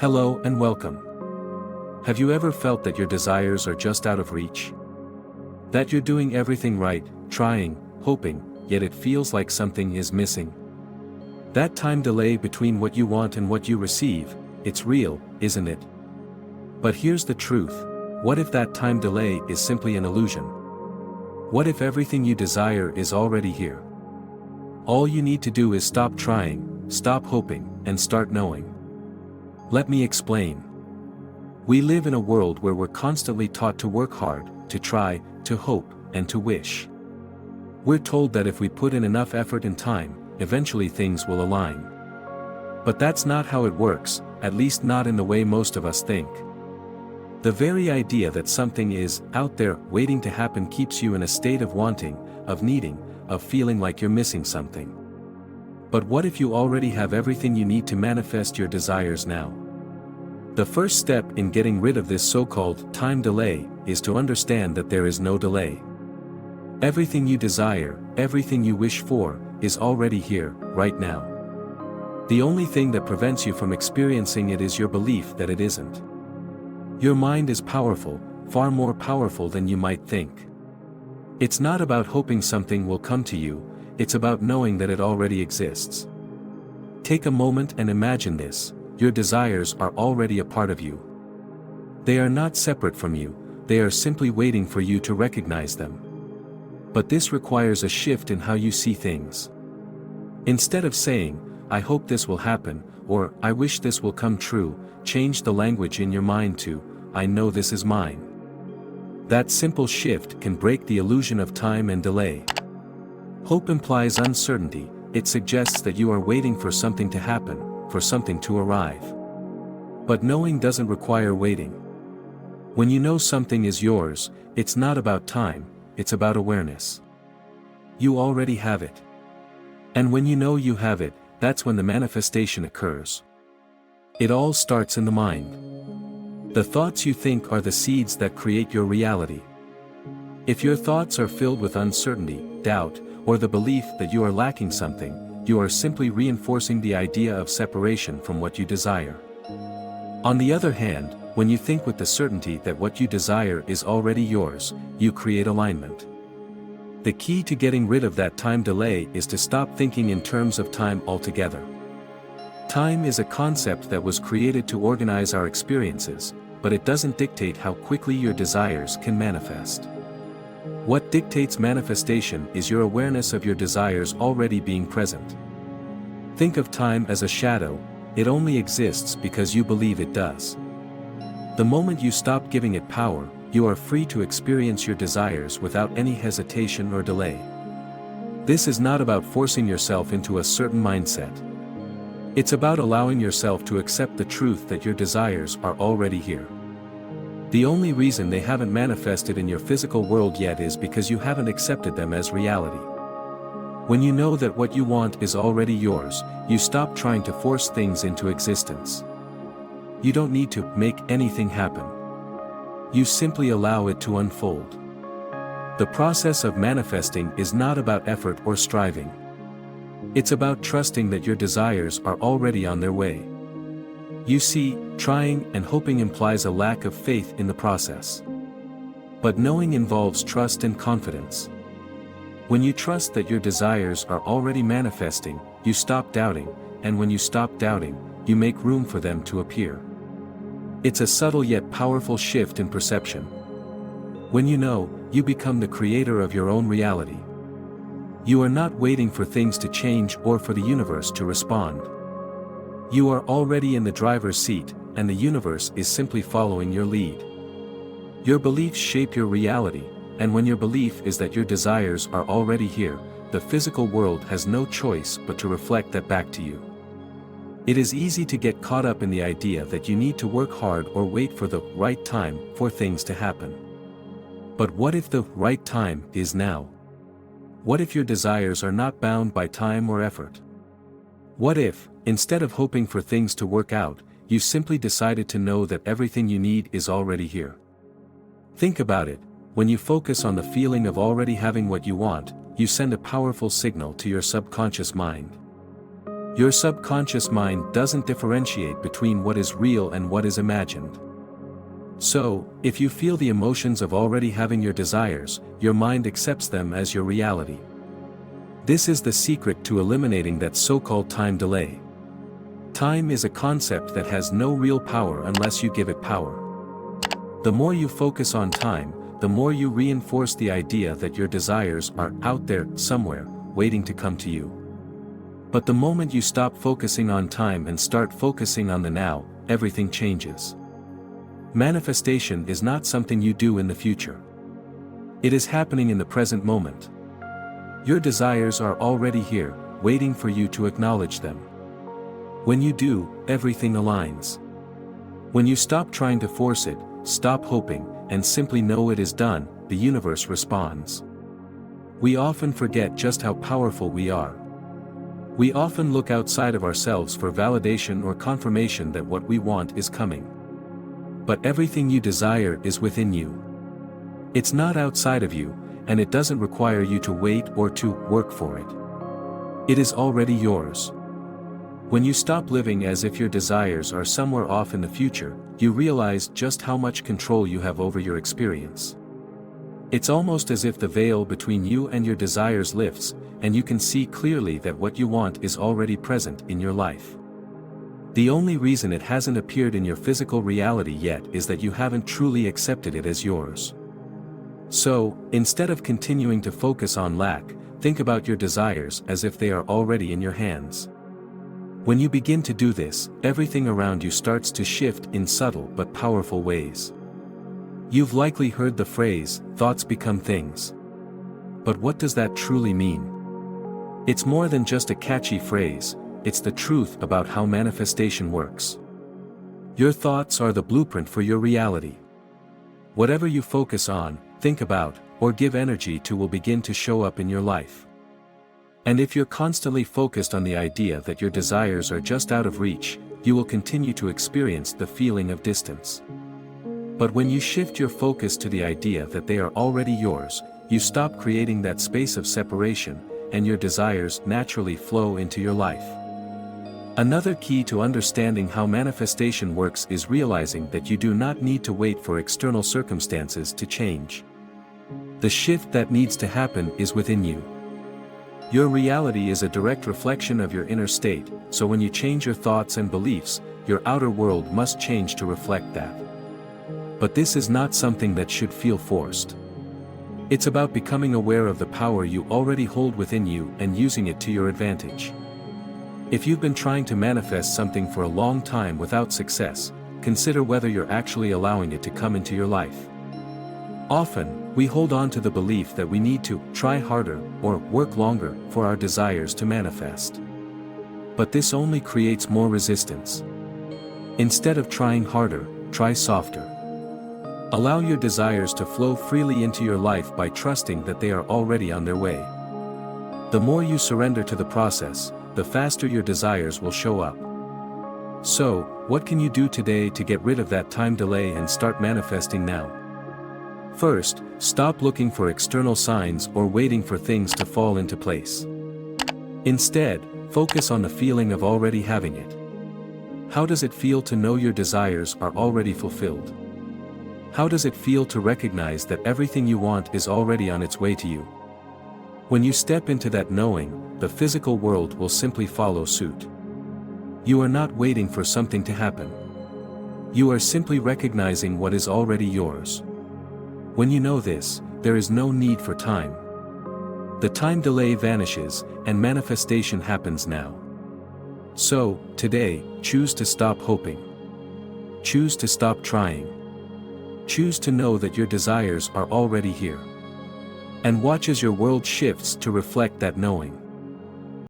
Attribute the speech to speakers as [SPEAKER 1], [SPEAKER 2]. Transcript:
[SPEAKER 1] Hello and welcome. Have you ever felt that your desires are just out of reach? That you're doing everything right, trying, hoping, yet it feels like something is missing? That time delay between what you want and what you receive, it's real, isn't it? But here's the truth: what if that time delay is simply an illusion? What if everything you desire is already here? All you need to do is stop trying, stop hoping, and start knowing. Let me explain. We live in a world where we're constantly taught to work hard, to try, to hope, and to wish. We're told that if we put in enough effort and time, eventually things will align. But that's not how it works, at least not in the way most of us think. The very idea that something is out there waiting to happen keeps you in a state of wanting, of needing, of feeling like you're missing something. But what if you already have everything you need to manifest your desires now? The first step in getting rid of this so-called time delay is to understand that there is no delay. Everything you desire, everything you wish for, is already here, right now. The only thing that prevents you from experiencing it is your belief that it isn't. Your mind is powerful, far more powerful than you might think. It's not about hoping something will come to you, it's about knowing that it already exists. Take a moment and imagine this: your desires are already a part of you. They are not separate from you, they are simply waiting for you to recognize them. But this requires a shift in how you see things. Instead of saying, "I hope this will happen," or "I wish this will come true," change the language in your mind to, "I know this is mine." That simple shift can break the illusion of time and delay. Hope implies uncertainty, it suggests that you are waiting for something to happen, for something to arrive. But knowing doesn't require waiting. When you know something is yours, it's not about time, it's about awareness. You already have it. And when you know you have it, that's when the manifestation occurs. It all starts in the mind. The thoughts you think are the seeds that create your reality. If your thoughts are filled with uncertainty, doubt, or the belief that you are lacking something, you are simply reinforcing the idea of separation from what you desire. On the other hand, when you think with the certainty that what you desire is already yours, you create alignment. The key to getting rid of that time delay is to stop thinking in terms of time altogether. Time is a concept that was created to organize our experiences, but it doesn't dictate how quickly your desires can manifest. What dictates manifestation is your awareness of your desires already being present. Think of time as a shadow, it only exists because you believe it does. The moment you stop giving it power, you are free to experience your desires without any hesitation or delay. This is not about forcing yourself into a certain mindset. It's about allowing yourself to accept the truth that your desires are already here. The only reason they haven't manifested in your physical world yet is because you haven't accepted them as reality. When you know that what you want is already yours, you stop trying to force things into existence. You don't need to make anything happen. You simply allow it to unfold. The process of manifesting is not about effort or striving. It's about trusting that your desires are already on their way. You see, trying and hoping implies a lack of faith in the process. But knowing involves trust and confidence. When you trust that your desires are already manifesting, you stop doubting, and when you stop doubting, you make room for them to appear. It's a subtle yet powerful shift in perception. When you know, you become the creator of your own reality. You are not waiting for things to change or for the universe to respond. You are already in the driver's seat, and the universe is simply following your lead. Your beliefs shape your reality, and when your belief is that your desires are already here, the physical world has no choice but to reflect that back to you. It is easy to get caught up in the idea that you need to work hard or wait for the right time for things to happen. But what if the right time is now? What if your desires are not bound by time or effort? What if, instead of hoping for things to work out, you simply decided to know that everything you need is already here? Think about it: when you focus on the feeling of already having what you want, you send a powerful signal to your subconscious mind. Your subconscious mind doesn't differentiate between what is real and what is imagined. So, if you feel the emotions of already having your desires, your mind accepts them as your reality. This is the secret to eliminating that so-called time delay. Time is a concept that has no real power unless you give it power. The more you focus on time, the more you reinforce the idea that your desires are out there, somewhere, waiting to come to you. But the moment you stop focusing on time and start focusing on the now, everything changes. Manifestation is not something you do in the future. It is happening in the present moment. Your desires are already here, waiting for you to acknowledge them. When you do, everything aligns. When you stop trying to force it, stop hoping, and simply know it is done, the universe responds. We often forget just how powerful we are. We often look outside of ourselves for validation or confirmation that what we want is coming. But everything you desire is within you. It's not outside of you, and it doesn't require you to wait or to work for it. It is already yours. When you stop living as if your desires are somewhere off in the future, you realize just how much control you have over your experience. It's almost as if the veil between you and your desires lifts, and you can see clearly that what you want is already present in your life. The only reason it hasn't appeared in your physical reality yet is that you haven't truly accepted it as yours. So, instead of continuing to focus on lack, think about your desires as if they are already in your hands. When you begin to do this, everything around you starts to shift in subtle but powerful ways. You've likely heard the phrase, thoughts become things. But what does that truly mean? It's more than just a catchy phrase, it's the truth about how manifestation works. Your thoughts are the blueprint for your reality. Whatever you focus on, think about, or give energy to will begin to show up in your life. And if you're constantly focused on the idea that your desires are just out of reach, you will continue to experience the feeling of distance. But when you shift your focus to the idea that they are already yours, you stop creating that space of separation, and your desires naturally flow into your life. Another key to understanding how manifestation works is realizing that you do not need to wait for external circumstances to change. The shift that needs to happen is within you. Your reality is a direct reflection of your inner state, so when you change your thoughts and beliefs, your outer world must change to reflect that. But this is not something that should feel forced. It's about becoming aware of the power you already hold within you and using it to your advantage. If you've been trying to manifest something for a long time without success, consider whether you're actually allowing it to come into your life. Often, we hold on to the belief that we need to try harder or work longer for our desires to manifest. But this only creates more resistance. Instead of trying harder, try softer. Allow your desires to flow freely into your life by trusting that they are already on their way. The more you surrender to the process, the faster your desires will show up. So, what can you do today to get rid of that time delay and start manifesting now? First, stop looking for external signs or waiting for things to fall into place. Instead, focus on the feeling of already having it. How does it feel to know your desires are already fulfilled? How does it feel to recognize that everything you want is already on its way to you? When you step into that knowing, the physical world will simply follow suit. You are not waiting for something to happen. You are simply recognizing what is already yours. When you know this, there is no need for time. The time delay vanishes, and manifestation happens now. So, today, choose to stop hoping. Choose to stop trying. Choose to know that your desires are already here. And watch as your world shifts to reflect that knowing.